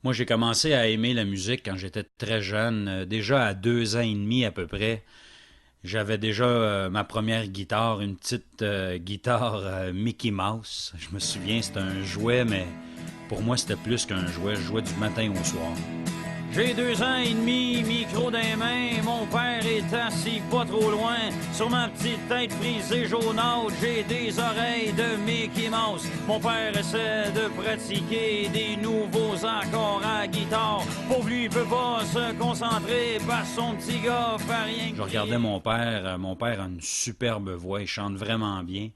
Moi, j'ai commencé à aimer la musique quand j'étais très jeune. Déjà à 2 ans et demi à peu près, j'avais déjà ma première guitare, une petite guitare Mickey Mouse. Je me souviens, c'était un jouet, mais pour moi, c'était plus qu'un jouet. Je jouais du matin au soir. J'ai 2 ans et demi, micro dans les mains. Mon père est assis pas trop loin. Sur ma petite tête frisée jaunâtre, j'ai des oreilles de Mickey Mouse. Mon père essaie de pratiquer des nouveaux accords à guitare. Pauvre lui, il peut pas se concentrer parce son petit gars fait rien. Je regardais mon père. Mon père a une superbe voix. Il chante vraiment bien.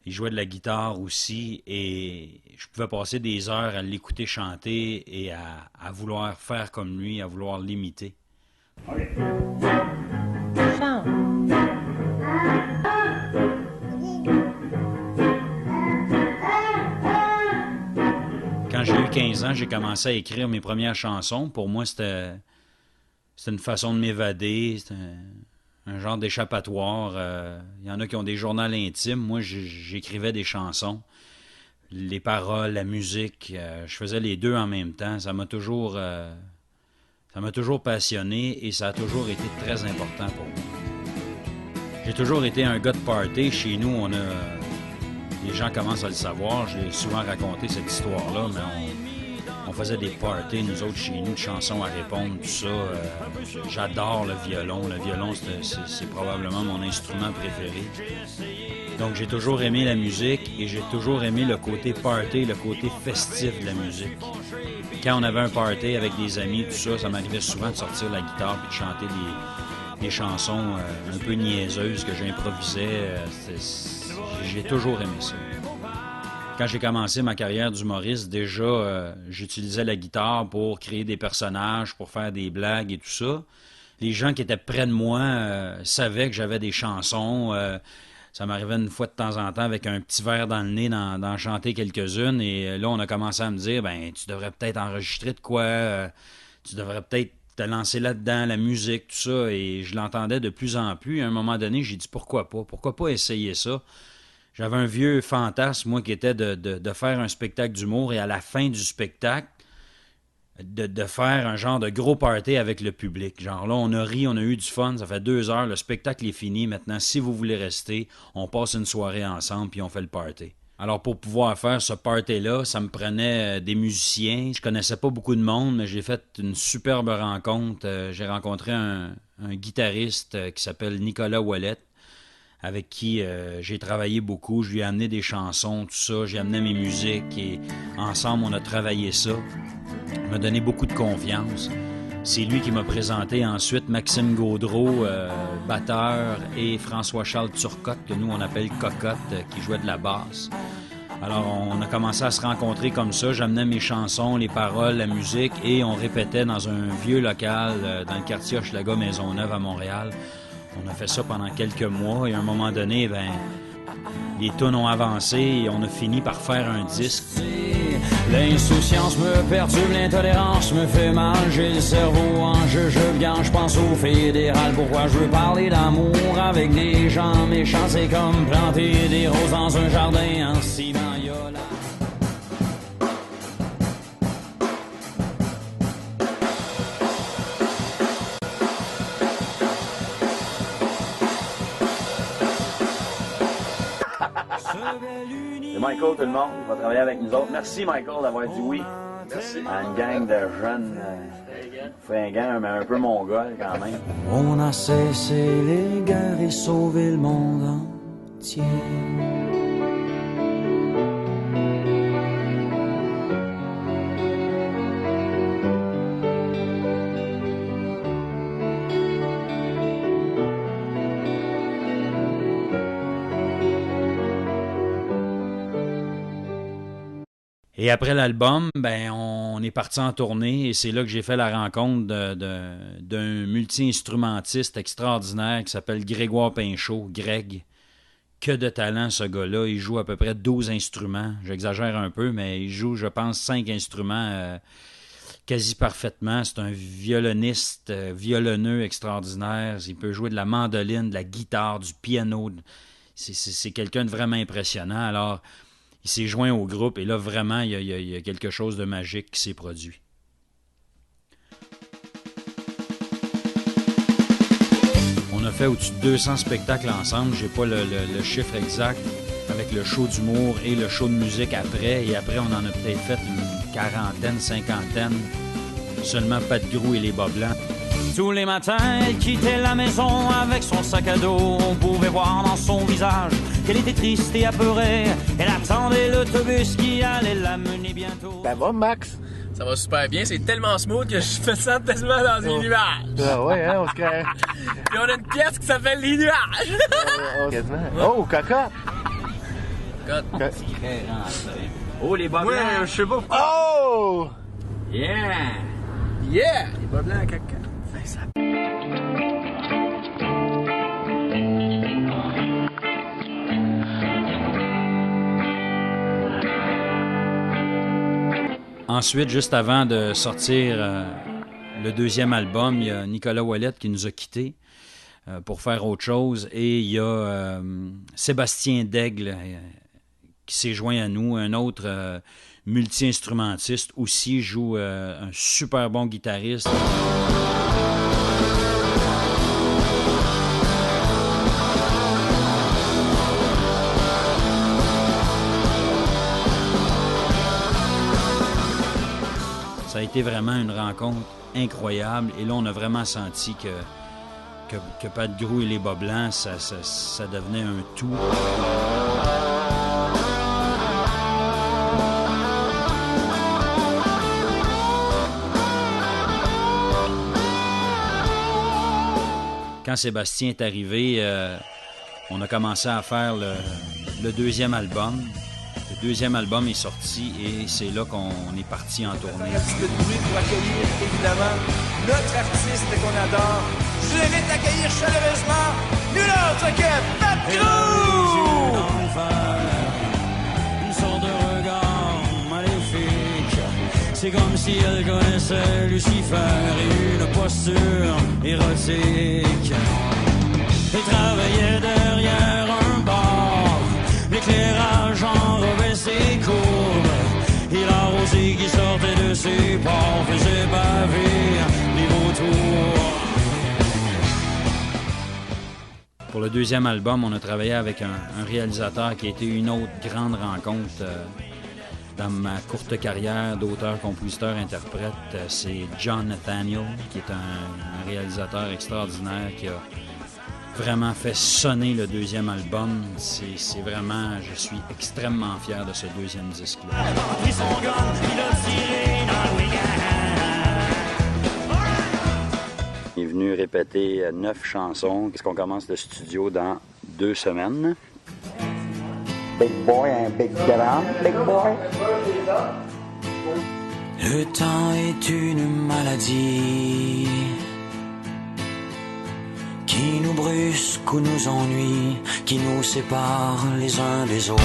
Il jouait de la guitare aussi et je pouvais passer des heures à l'écouter chanter et à vouloir faire comme lui, à vouloir l'imiter. Chante. Quand j'ai eu 15 ans, j'ai commencé à écrire mes premières chansons. Pour moi, c'était une façon de m'évader, c'était un genre d'échappatoire. Il y en a qui ont des journaux intimes. Moi, j'écrivais des chansons. Les paroles, la musique, je faisais les deux en même temps. Ça m'a toujours passionné et ça a toujours été très important pour moi. J'ai toujours été un gars de party. Chez nous, les gens commencent à le savoir. J'ai souvent raconté cette histoire-là, mais on faisait des parties, nous autres, chez nous, de chansons à répondre, tout ça. J'adore le violon. Le violon, c'est probablement mon instrument préféré. Donc, j'ai toujours aimé la musique et j'ai toujours aimé le côté party, le côté festif de la musique. Quand on avait un party avec des amis, tout ça, ça m'arrivait souvent de sortir la guitare et de chanter des chansons un peu niaiseuses que j'improvisais. J'ai toujours aimé ça. Quand j'ai commencé ma carrière d'humoriste, déjà, j'utilisais la guitare pour créer des personnages, pour faire des blagues et tout ça. Les gens qui étaient près de moi savaient que j'avais des chansons. Ça m'arrivait une fois de temps en temps avec un petit verre dans le nez d'en chanter quelques-unes. Et là, on a commencé à me dire, ben, tu devrais peut-être enregistrer de quoi, tu devrais peut-être te lancer là-dedans, la musique, tout ça. Et je l'entendais de plus en plus. À un moment donné, j'ai dit, pourquoi pas? Pourquoi pas essayer ça? J'avais un vieux fantasme, moi, qui était de faire un spectacle d'humour et à la fin du spectacle, de faire un genre de gros party avec le public. Genre là, on a ri, on a eu du fun, ça fait 2 heures, le spectacle est fini. Maintenant, si vous voulez rester, on passe une soirée ensemble puis on fait le party. Alors pour pouvoir faire ce party-là, ça me prenait des musiciens. Je connaissais pas beaucoup de monde, mais j'ai fait une superbe rencontre. J'ai rencontré un guitariste qui s'appelle Nicolas Ouellet, avec qui j'ai travaillé beaucoup. Je lui ai amené des chansons, tout ça. J'ai amené mes musiques et ensemble, on a travaillé ça. Il m'a donné beaucoup de confiance. C'est lui qui m'a présenté ensuite Maxime Gaudreau, batteur, et François-Charles Turcotte, que nous on appelle Cocotte, qui jouait de la basse. Alors on a commencé à se rencontrer comme ça. J'amenais mes chansons, les paroles, la musique, et on répétait dans un vieux local dans le quartier Hochelaga Maisonneuve à Montréal. On a fait ça pendant quelques mois et à un moment donné, ben, les tunes ont avancé et on a fini par faire un disque. L'insouciance me perturbe, l'intolérance me fait mal. J'ai le cerveau en jujube quand je pense au fédéral. Pourquoi je veux parler d'amour avec des gens méchants? C'est comme planter des roses dans un jardin en ciment. C'est Michael, tout le monde, qui va travailler avec nous autres. Merci, Michael, d'avoir dit oui. Merci. À une gang de jeunes fringants, mais un peu mongols quand même. On a cessé les guerres et sauvé le monde entier. Et après l'album, ben on est parti en tournée et c'est là que j'ai fait la rencontre d'un multi-instrumentiste extraordinaire qui s'appelle Grégoire Pinchot, Greg. Que de talent ce gars-là, il joue à peu près 12 instruments, j'exagère un peu, mais il joue, je pense, 5 instruments quasi parfaitement. C'est un violoniste, violonneux extraordinaire, il peut jouer de la mandoline, de la guitare, du piano, c'est quelqu'un de vraiment impressionnant. Alors, il s'est joint au groupe et là, vraiment, il y a quelque chose de magique qui s'est produit. fait au-dessus de 200 spectacles ensemble. J'ai pas le chiffre exact avec le show d'humour et le show de musique après. Et après, on en a peut-être fait une quarantaine, cinquantaine. Seulement Pat Grou et les Bas Blancs. Tous les matins, elle quittait la maison avec son sac à dos. On pouvait voir dans son visage qu'elle était triste et apeurée. Elle attendait l'autobus qui allait la mener bientôt. Ça va, Max? Ça va super bien, c'est tellement smooth que je me sens tellement dans les nuages. Ah ouais, hein, on se crée. Puis on a une pièce qui s'appelle Les Nuages. Oh, caca! Oh, les Bas Blancs! Ouais, je sais pas. Oh! Yeah! Yeah! Les Bas Blancs à caca. Ensuite, juste avant de sortir le deuxième album, il y a Nicolas Ouellet qui nous a quittés pour faire autre chose. Et il y a Sébastien Daigle qui s'est joint à nous, un autre multi-instrumentiste aussi, joue un super bon guitariste. Ça a été vraiment une rencontre incroyable. Et là, on a vraiment senti que Pat Grou et les Bas Blancs, ça devenait un tout. Quand Sébastien est arrivé, on a commencé à faire le deuxième album. Le deuxième album est sorti et c'est là qu'on est parti en tournée. Un petit peu de bruit pour accueillir, évidemment, notre artiste qu'on adore. Je l'invite à accueillir chaleureusement nul autre que Pat Grou! Une sorte de regard maléfique. C'est comme si elle connaissait Lucifer et une posture érotique. Elle travaillait derrière un bar, l'éclairage enrobait ses courbes, et la rosée qui sortait de ses pores faisait baver les vautours. Pour le deuxième album, on a travaillé avec un réalisateur qui a été une autre grande rencontre dans ma courte carrière d'auteur, compositeur, interprète. C'est John Nathaniel, qui est un réalisateur extraordinaire qui a vraiment fait sonner le deuxième album. C'est vraiment... Je suis extrêmement fier de ce deuxième disque-là. Il est venu répéter 9 chansons. Qu'est-ce qu'on commence le studio dans 2 semaines? Big boy, un big grand, big boy. Le temps est une maladie qui nous brusque ou nous ennuie, qui nous sépare les uns des autres.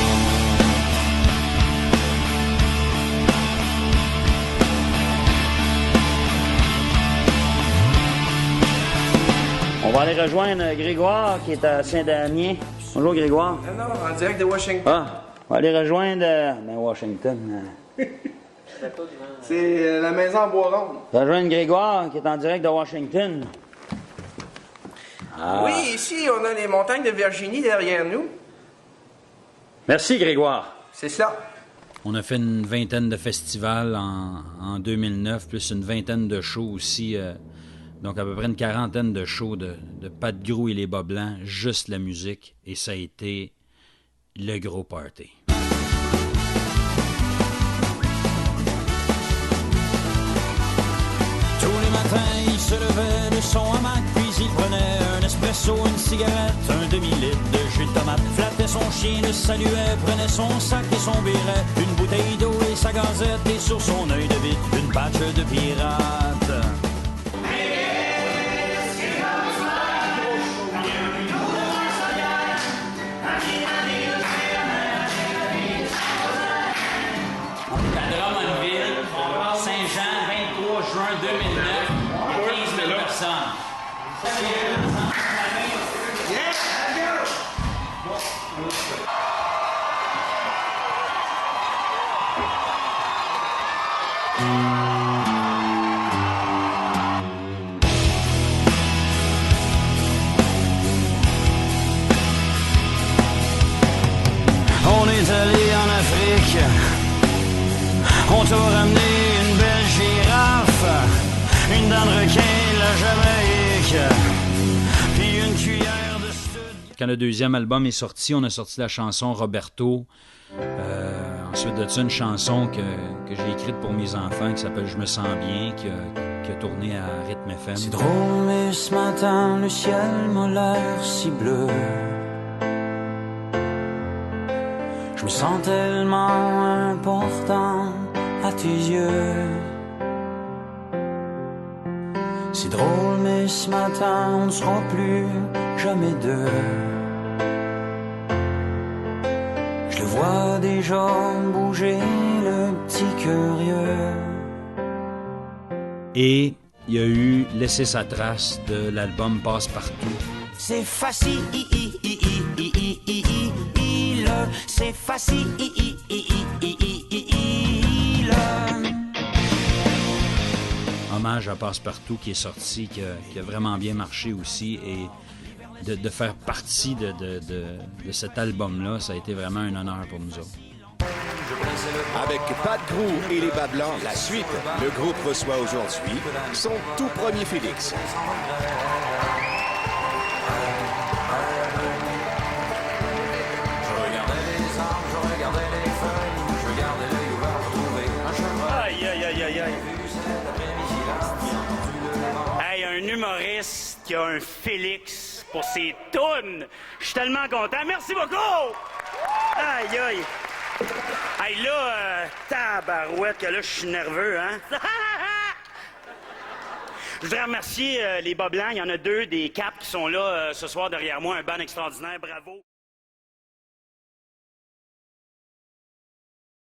On va aller rejoindre Grégoire qui est à Saint-Damien. Bonjour Grégoire. Non, en direct de Washington. Ah, on va aller rejoindre Washington. C'est la maison en bois rond. Rejoindre Grégoire qui est en direct de Washington. Ah. Oui, ici, on a les montagnes de Virginie derrière nous. Merci Grégoire. C'est ça. On a fait une vingtaine de festivals en 2009, plus une vingtaine de shows aussi. Donc à peu près une quarantaine de shows de Pat Grou et les Bas Blancs, juste la musique. Et ça a été le gros party. Tous les matins, il se levait de son hamac, puis il prenait un espresso, une cigarette, un demi-litre de jus de tomate, flattait son chien, le saluait, prenait son sac et son béret, une bouteille d'eau et sa gazette, et sur son œil de vite, une patch de pirate. Drummondville, Saint-Jean, 23 juin 2009, 15 000 personnes. ça va ramener une belle girafe, une dent de requin de la Jamaïque, puis une cuillère de stud. Quand le deuxième album est sorti, on a sorti la chanson Roberto. Ensuite de ça, une chanson que j'ai écrite pour mes enfants qui s'appelle Je me sens bien, qui a tourné à Rythme FM. C'est drôle, mais ce matin, le ciel m'a l'air si bleu. Je me sens tellement important à tes yeux. C'est drôle, mais ce matin, on ne sera plus jamais deux. Je le vois déjà bouger, le petit curieux. Et il y a eu Laisser sa trace de l'album Passe-Partout. C'est facile, c'est facile. Hommage à Passe-Partout qui est sorti, qui a vraiment bien marché aussi. Et de faire partie de cet album-là, ça a été vraiment un honneur pour nous autres. Avec Pat Grou et les Bas Blancs, la suite, le groupe reçoit aujourd'hui son tout premier Félix. Aïe, aïe, aïe, aïe, aïe. Hey, un humoriste qui a un Félix pour ses tounes. Je suis tellement content. Merci beaucoup! Aïe, aïe. Hey, là, tabarouette, que là, je suis nerveux, hein? Je voudrais remercier les Bas Blancs. Il y en a deux des Caps qui sont là ce soir derrière moi. Un band extraordinaire. Bravo.